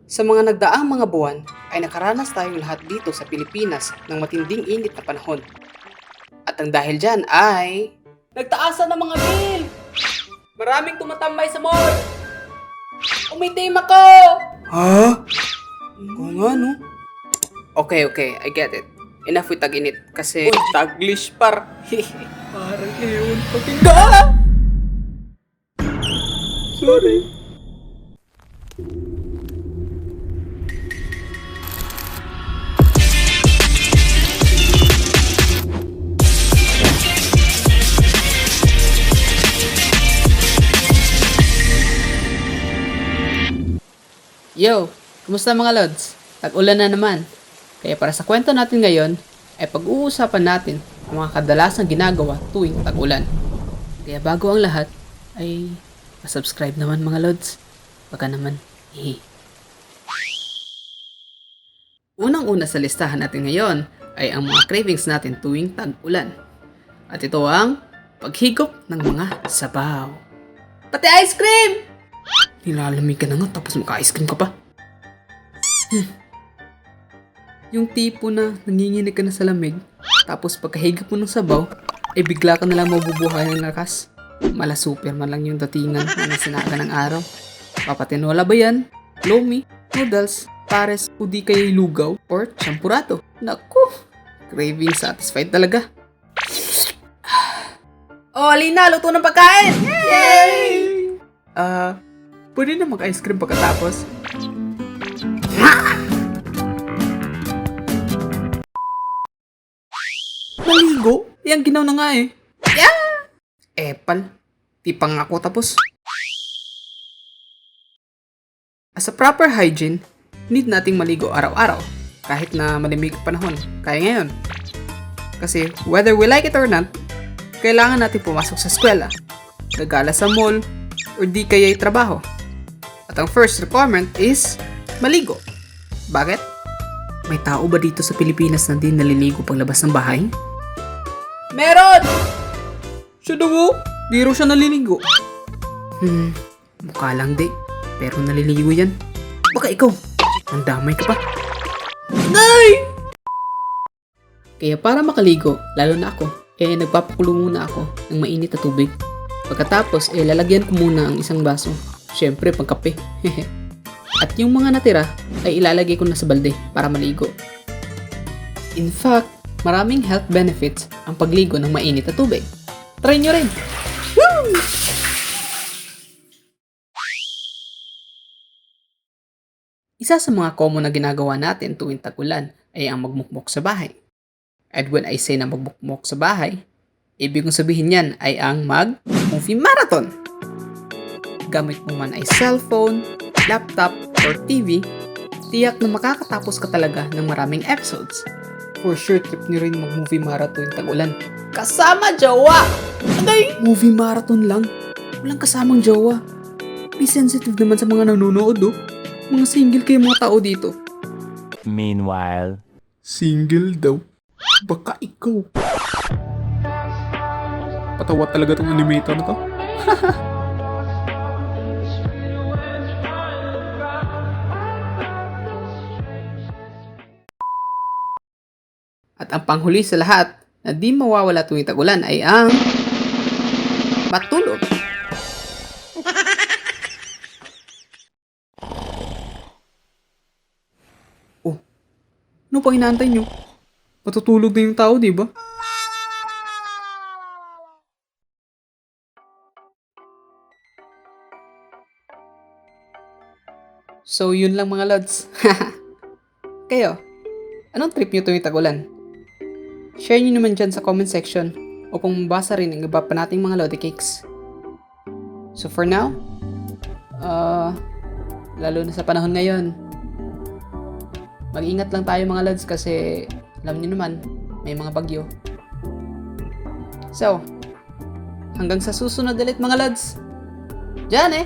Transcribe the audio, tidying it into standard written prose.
Sa mga nagdaang mga buwan ay nakaranas tayong lahat dito sa Pilipinas ng matinding init na panahon. At ang dahil dyan ay... Nagtaasan ng mga bill! Maraming tumatambay sa mall! Umitim ako! Ha? Oo nga no? Okay, I get it. Enough with tag-init kasi taglish par. Parang ngayon patingga! Sorry. Yo, kumusta mga lods? Tag-ulan na naman. Kaya para sa kwento natin ngayon, ay pag-uusapan natin ang mga kadalasang ginagawa tuwing tag-ulan. Kaya bago ang lahat, ay subscribe naman mga lods. Baka naman, Unang-una sa listahan natin ngayon ay ang mga cravings natin tuwing tag-ulan. At ito ang paghigop ng mga sabaw. Pati ice cream! Nilalamig ka na nga tapos maka-ice cream ka pa. Yung tipo na nanginginig ka na sa lamig, tapos pagkahigop mo ng sabaw, ay bigla ka na lang mabubuhay ng lakas. Mala super man lang yung datingan na nasinaga ng araw. Papatinola ba yan? Lomi, noodles, pares, o di kaya'y lugaw, or champurado. Naku, craving satisfied talaga. Oh, Alina, luto ng pagkain! Yay! Pwede na mag-ice cream pagkatapos. Maligo? Yang ginaw na nga eh. Yeah! Epal. Tipang ako tapos. As a proper hygiene, need nating maligo araw-araw. Kahit na malimig panahon. Kaya ngayon. Kasi whether we like it or not, kailangan natin pumasok sa eskwela, gagala sa mall, or di kaya'y trabaho. At ang first requirement is maligo. Bakit? May tao ba dito sa Pilipinas na di naliligo paglabas ng bahay? Meron! Siya daw, di raw siya naliligo. Mukha lang di, pero naliligo yan. Baka ikaw, ang damay ka pa. Nay! Kaya para makaligo, lalo na ako, nagpapakulo muna ako ng mainit na tubig. Pagkatapos, lalagyan ko muna ang isang baso. Siyempre, pangkape. At yung mga natira ay ilalagay ko na sa balde para maligo. In fact, maraming health benefits ang pagligo ng mainit na tubig. Try nyo rin! Woo! Isa sa mga common na ginagawa natin tuwing tag-ulan ay ang magmukmok sa bahay. And when I say na magmukmok sa bahay, ibig kong sabihin yan ay ang mag-movie marathon. Gamit mo man ay cellphone, laptop, or TV, tiyak na makakatapos ka talaga ng maraming episodes. For sure, trip nyo rin mag-movie marathon tag-ulan. Kasama jowa! Agay! Movie marathon lang. Walang kasamang jowa. Be sensitive naman sa mga nanonood, oh. Mga single kayo mga tao dito. Meanwhile, Single daw? Baka ikaw. Patawa talaga tong animator na to. At ang panghuli sa lahat na di mawawala tuwing tag-ulan ay ang matulog. Oh, ano pang inaantay nyo? Matutulog na yung tao, di ba? So, yun lang mga lods. Kayo, anong trip nyo tuwing tag-ulan? Share nyo naman dyan sa comment section upang mabasa rin ang iba pa nating mga Lodi Cakes. So for now, lalo na sa panahon ngayon, mag-ingat lang tayo mga lods kasi alam nyo naman, may mga bagyo. So, hanggang sa susunod ulit mga lods. Diyan